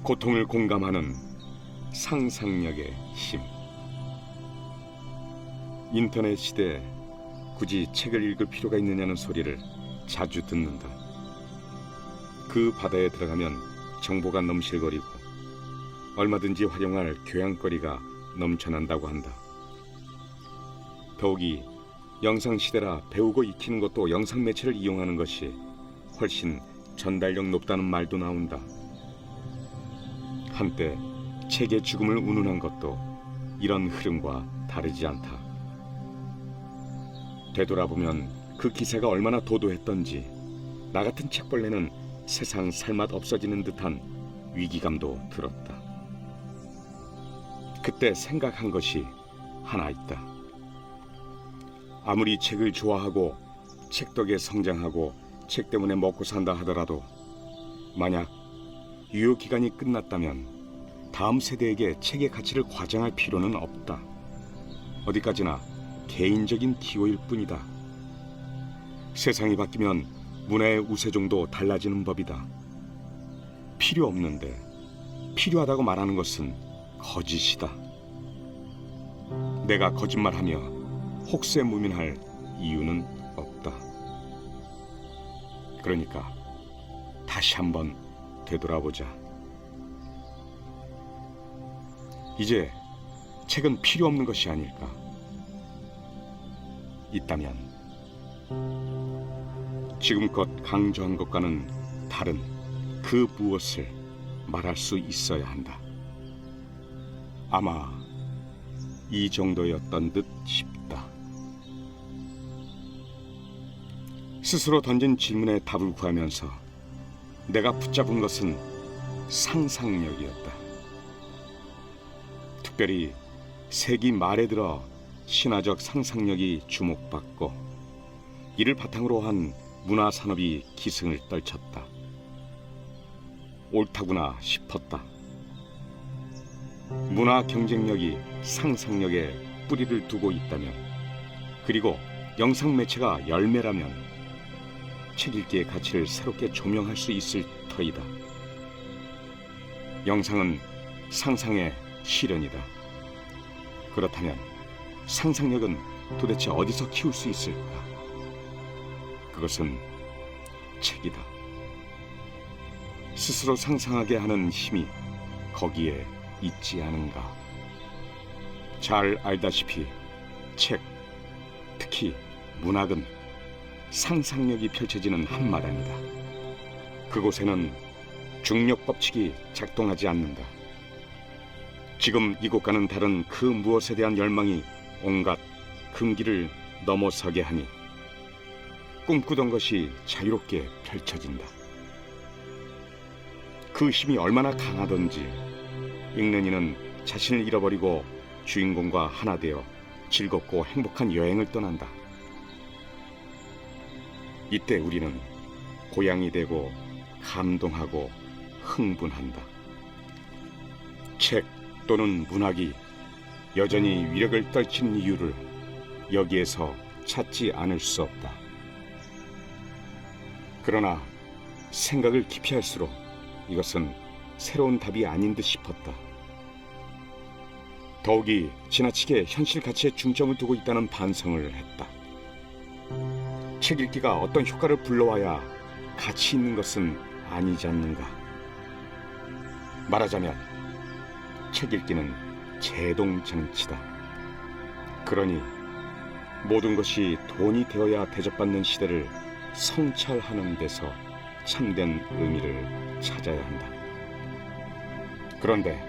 고통을 공감하는 상상력의 힘. 인터넷 시대에 굳이 책을 읽을 필요가 있느냐는 소리를 자주 듣는다. 그 바다에 들어가면 정보가 넘실거리고 얼마든지 활용할 교양거리가 넘쳐난다고 한다. 더욱이 영상 시대라 배우고 익히는 것도 영상 매체를 이용하는 것이 훨씬 전달력 높다는 말도 나온다. 한때 책의 죽음을 운운한 것도 이런 흐름과 다르지 않다. 되돌아보면 그 기세가 얼마나 도도했던지 나 같은 책벌레는 세상 살맛 없어지는 듯한 위기감도 들었다. 그때 생각한 것이 하나 있다. 아무리 책을 좋아하고 책 덕에 성장하고 책 때문에 먹고 산다 하더라도 만약 유효기간이 끝났다면 다음 세대에게 책의 가치를 과장할 필요는 없다. 어디까지나 개인적인 기호일 뿐이다. 세상이 바뀌면 문화의 우세종도 달라지는 법이다. 필요 없는데 필요하다고 말하는 것은 거짓이다. 내가 거짓말하며 혹세무민할 이유는 없다. 그러니까 다시 한번 되돌아보자. 이제 책은 필요 없는 것이 아닐까? 있다면 지금껏 강조한 것과는 다른 그 무엇을 말할 수 있어야 한다. 아마 이 정도였던 듯 싶다. 스스로 던진 질문에 답을 구하면서 내가 붙잡은 것은 상상력이었다. 특별히 세기 말에 들어 신화적 상상력이 주목받고 이를 바탕으로 한 문화산업이 기승을 떨쳤다. 옳다구나 싶었다. 문화 경쟁력이 상상력에 뿌리를 두고 있다면, 그리고 영상 매체가 열매라면 책 읽기의 가치를 새롭게 조명할 수 있을 터이다. 영상은 상상의 실현이다. 그렇다면 상상력은 도대체 어디서 키울 수 있을까? 그것은 책이다. 스스로 상상하게 하는 힘이 거기에 있지 않은가? 잘 알다시피 책, 특히 문학은 상상력이 펼쳐지는 한마당이다. 그곳에는 중력 법칙이 작동하지 않는다. 지금 이곳과는 다른 그 무엇에 대한 열망이 온갖 금기를 넘어서게 하니 꿈꾸던 것이 자유롭게 펼쳐진다. 그 힘이 얼마나 강하던지 읽는 이는 자신을 잃어버리고 주인공과 하나 되어 즐겁고 행복한 여행을 떠난다. 이때 우리는 고향이 되고 감동하고 흥분한다. 책 또는 문학이 여전히 위력을 떨치는 이유를 여기에서 찾지 않을 수 없다. 그러나 생각을 깊이 할수록 이것은 새로운 답이 아닌 듯 싶었다. 더욱이 지나치게 현실 가치에 중점을 두고 있다는 반성을 했다. 책 읽기가 어떤 효과를 불러와야 가치 있는 것은 아니지 않는가? 말하자면 책 읽기는 제동장치다. 그러니 모든 것이 돈이 되어야 대접받는 시대를 성찰하는 데서 참된 의미를 찾아야 한다. 그런데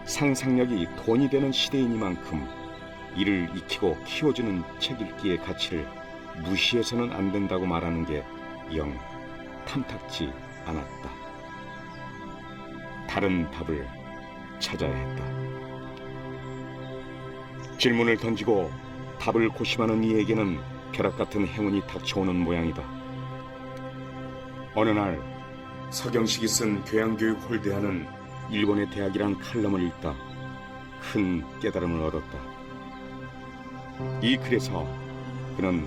상상력이 돈이 되는 시대이니만큼 이를 익히고 키워주는 책 읽기의 가치를 무시해서는 안 된다고 말하는 게 영 탐탁지 않았다. 다른 답을 찾아야 했다. 질문을 던지고 답을 고심하는 이에게는 벼락 같은 행운이 닥쳐오는 모양이다. 어느 날 서경식이 쓴 교양교육 홀대하는 일본의 대학이란 칼럼을 읽다 큰 깨달음을 얻었다. 이 글에서 그는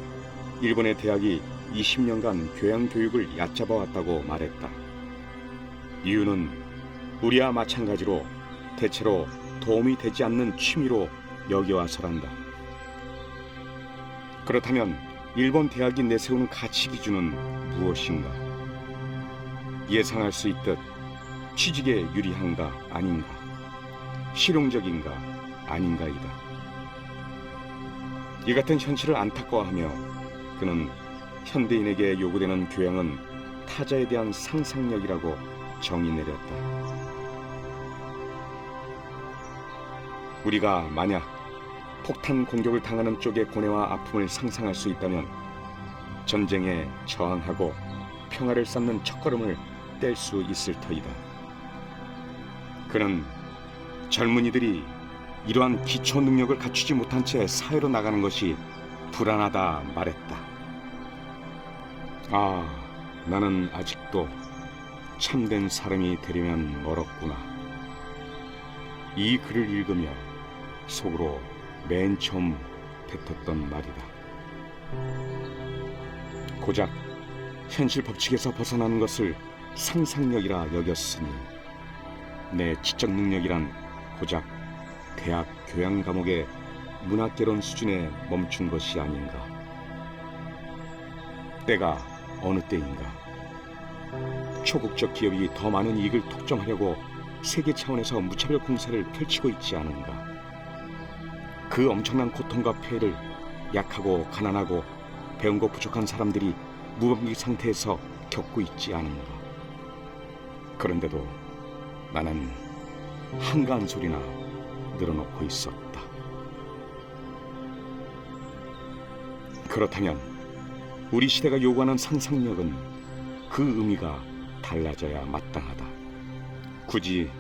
일본의 대학이 20년간 교양교육을 얕잡아 왔다고 말했다. 이유는 우리와 마찬가지로 대체로 도움이 되지 않는 취미로 여겨와서란다. 그렇다면 일본 대학이 내세우는 가치 기준은 무엇인가? 예상할 수 있듯 취직에 유리한가 아닌가, 실용적인가 아닌가이다. 이 같은 현실을 안타까워하며 그는 현대인에게 요구되는 교양은 타자에 대한 상상력이라고 정의 내렸다. 우리가 만약 폭탄 공격을 당하는 쪽의 고뇌와 아픔을 상상할 수 있다면 전쟁에 저항하고 평화를 쌓는 첫걸음을 뗄 수 있을 터이다. 그는 젊은이들이 이러한 기초 능력을 갖추지 못한 채 사회로 나가는 것이 불안하다 말했다. 아, 나는 아직도 참된 사람이 되려면 멀었구나. 이 글을 읽으며 속으로 맨 처음 뱉었던 말이다. 고작 현실 법칙에서 벗어나는 것을 상상력이라 여겼으니 내 지적 능력이란 고작 대학 교양 과목의 문학개론 수준에 멈춘 것이 아닌가. 때가 어느 때인가. 초국적 기업이 더 많은 이익을 독점하려고 세계 차원에서 무차별 공세를 펼치고 있지 않은가. 그 엄청난 고통과 폐해를 약하고 가난하고 배운 것 부족한 사람들이 무방비 상태에서 겪고 있지 않은가. 그런데도 나는 한가한 소리나 늘어놓고 있었다. 그렇다면 우리 시대가 요구하는 상상력은 그 의미가 달라져야 마땅하다. 굳이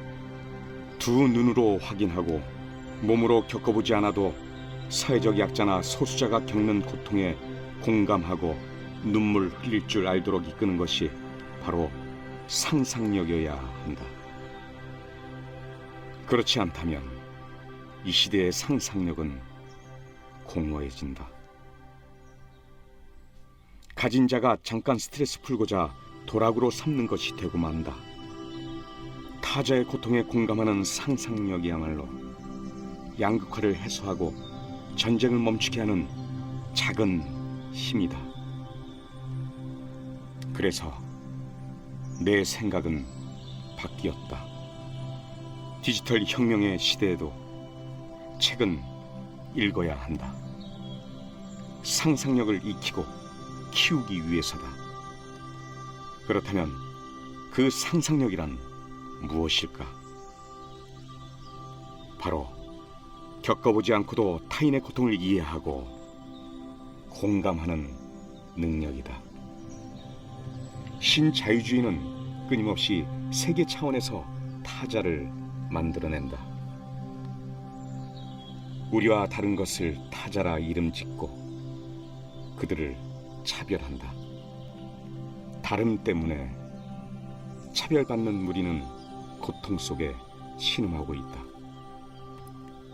두 눈으로 확인하고 몸으로 겪어보지 않아도 사회적 약자나 소수자가 겪는 고통에 공감하고 눈물 흘릴 줄 알도록 이끄는 것이 바로 상상력이어야 한다. 그렇지 않다면 이 시대의 상상력은 공허해진다. 가진 자가 잠깐 스트레스 풀고자 도락으로 삼는 것이 되고 만다. 타자의 고통에 공감하는 상상력이야말로 양극화를 해소하고 전쟁을 멈추게 하는 작은 힘이다. 그래서 내 생각은 바뀌었다. 디지털 혁명의 시대에도 책은 읽어야 한다. 상상력을 익히고 키우기 위해서다. 그렇다면 그 상상력이란 무엇일까? 바로 겪어보지 않고도 타인의 고통을 이해하고 공감하는 능력이다. 신자유주의는 끊임없이 세계 차원에서 타자를 만들어낸다. 우리와 다른 것을 타자라 이름짓고 그들을 차별한다. 다름 때문에 차별받는 무리는 고통 속에 신음하고 있다.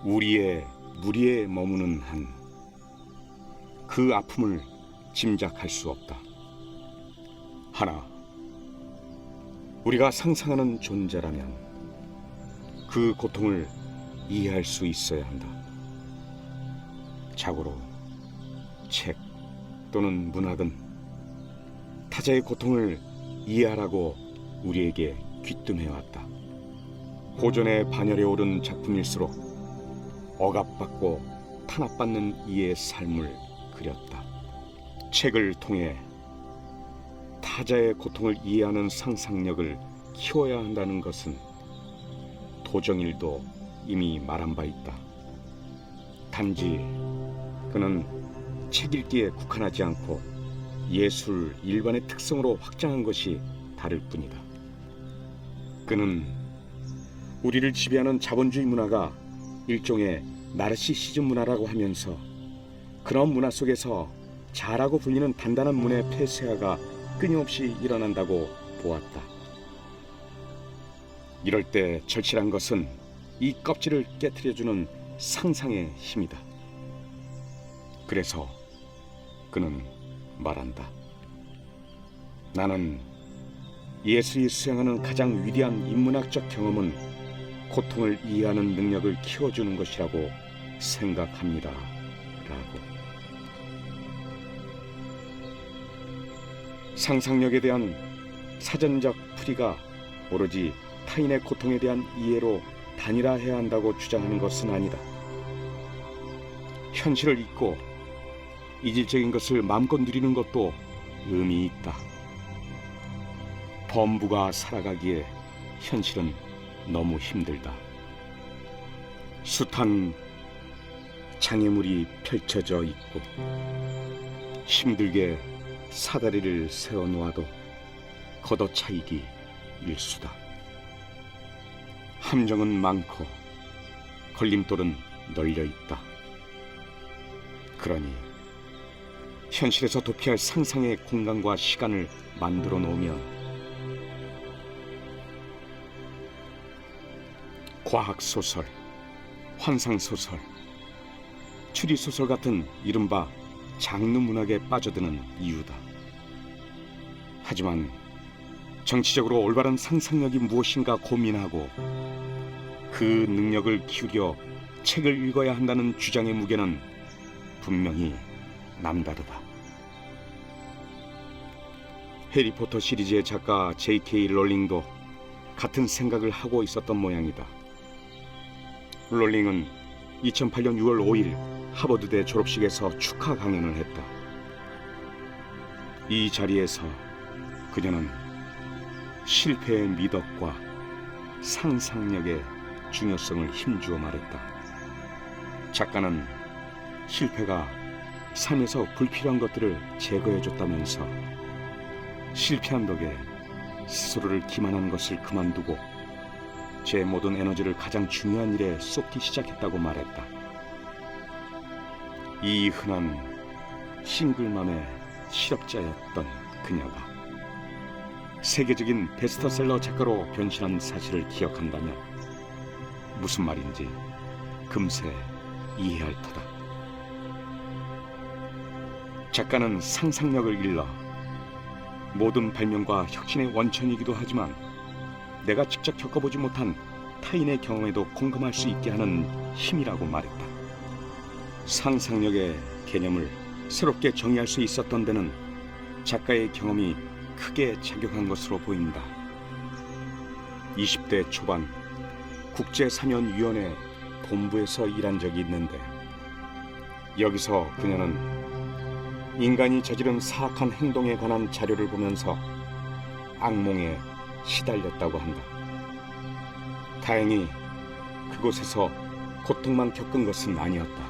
우리의 무리에 머무는 한 그 아픔을 짐작할 수 없다. 하나, 우리가 상상하는 존재라면 그 고통을 이해할 수 있어야 한다. 자고로 책 또는 문학은 타자의 고통을 이해하라고 우리에게 귀뜸해왔다. 고전의 반열에 오른 작품일수록 억압받고 탄압받는 이의 삶을 그렸다. 책을 통해 타자의 고통을 이해하는 상상력을 키워야 한다는 것은 도정일도 이미 말한 바 있다. 단지 그는 책 읽기에 국한하지 않고 예술 일반의 특성으로 확장한 것이 다를 뿐이다. 그는 우리를 지배하는 자본주의 문화가 일종의 나르시시즘 문화라고 하면서 그런 문화 속에서 자라고 불리는 단단한 문의 폐쇄화가 끊임없이 일어난다고 보았다. 이럴 때 절실한 것은 이 껍질을 깨트려주는 상상의 힘이다. 그래서 그는 말한다. 나는 예술이 수행하는 가장 위대한 인문학적 경험은 고통을 이해하는 능력을 키워주는 것이라고 생각합니다. 라고. 상상력에 대한 사전적 풀이가 오로지 타인의 고통에 대한 이해로 단일화해야 한다고 주장하는 것은 아니다. 현실을 잊고 이질적인 것을 마음껏 누리는 것도 의미 있다. 범부가 살아가기에 현실은 너무 힘들다. 숱한 장애물이 펼쳐져 있고 힘들게 사다리를 세워놓아도 걷어차이기 일수다. 함정은 많고 걸림돌은 널려있다. 그러니 현실에서 도피할 상상의 공간과 시간을 만들어 놓으면 과학소설, 환상소설, 추리소설 같은 이른바 장르 문학에 빠져드는 이유다. 하지만 정치적으로 올바른 상상력이 무엇인가 고민하고 그 능력을 키우려 책을 읽어야 한다는 주장의 무게는 분명히 남다르다. 해리포터 시리즈의 작가 J.K. 롤링도 같은 생각을 하고 있었던 모양이다. 롤링은 2008년 6월 5일 하버드대 졸업식에서 축하 강연을 했다. 이 자리에서 그녀는 실패의 미덕과 상상력의 중요성을 힘주어 말했다. 작가는 실패가 삶에서 불필요한 것들을 제거해줬다면서 실패한 덕에 스스로를 기만하는 것을 그만두고 제 모든 에너지를 가장 중요한 일에 쏟기 시작했다고 말했다. 이 흔한 싱글맘의 실업자였던 그녀가 세계적인 베스트셀러 작가로 변신한 사실을 기억한다면 무슨 말인지 금세 이해할 터다. 작가는 상상력을 일러 모든 발명과 혁신의 원천이기도 하지만 내가 직접 겪어보지 못한 타인의 경험에도 공감할 수 있게 하는 힘이라고 말했다. 상상력의 개념을 새롭게 정의할 수 있었던 데는 작가의 경험이 크게 작용한 것으로 보인다. 20대 초반 국제사면위원회 본부에서 일한 적이 있는데 여기서 그녀는 인간이 저지른 사악한 행동에 관한 자료를 보면서 악몽에 시달렸다고 한다. 다행히 그곳에서 고통만 겪은 것은 아니었다.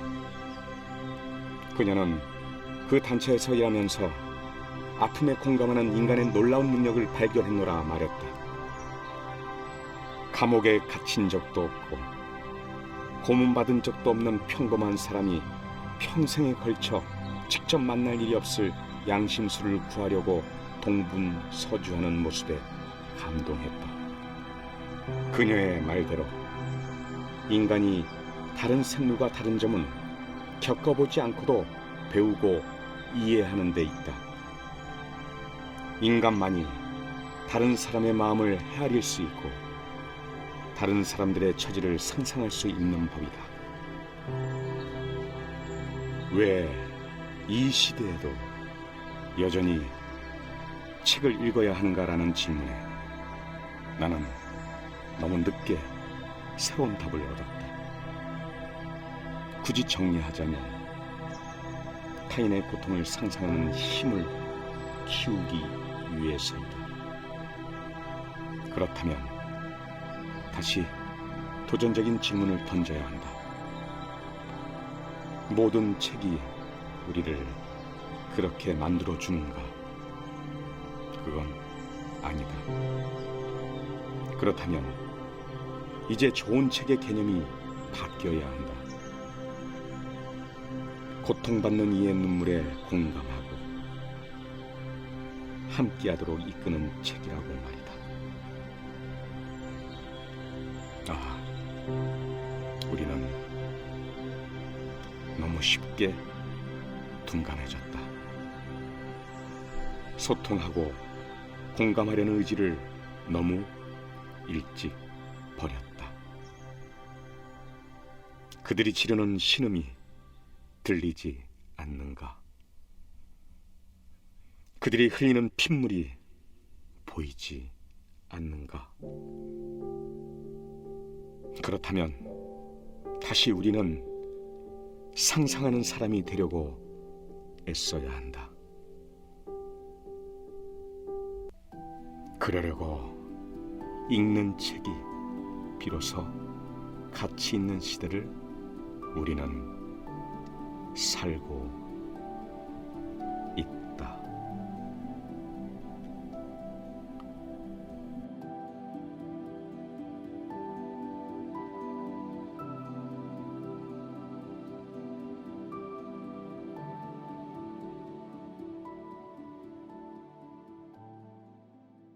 그녀는 그 단체에서 일하면서 아픔에 공감하는 인간의 놀라운 능력을 발견했노라 말했다. 감옥에 갇힌 적도 없고 고문받은 적도 없는 평범한 사람이 평생에 걸쳐 직접 만날 일이 없을 양심수를 구하려고 동분서주하는 모습에 감동했다. 그녀의 말대로 인간이 다른 생물과 다른 점은 겪어보지 않고도 배우고 이해하는 데 있다. 인간만이 다른 사람의 마음을 헤아릴 수 있고 다른 사람들의 처지를 상상할 수 있는 법이다. 왜 이 시대에도 여전히 책을 읽어야 하는가라는 질문에 나는 너무 늦게 새로운 답을 얻었다. 굳이 정리하자면 타인의 고통을 상상하는 힘을 키우기 위해서이다. 그렇다면 다시 도전적인 질문을 던져야 한다. 모든 책이 우리를 그렇게 만들어주는가? 그건 아니다. 그렇다면 이제 좋은 책의 개념이 바뀌어야 한다. 고통받는 이의 눈물에 공감하고 함께하도록 이끄는 책이라고 말이다. 우리는 너무 쉽게 둔감해졌다. 소통하고 공감하려는 의지를 너무 일찍 버렸다. 그들이 지르는 신음이 들리지 않는가? 그들이 흘리는 핏물이 보이지 않는가? 그렇다면 다시 우리는 상상하는 사람이 되려고 애써야 한다. 그러려고 읽는 책이 비로소 가치 있는 시대를 우리는 살고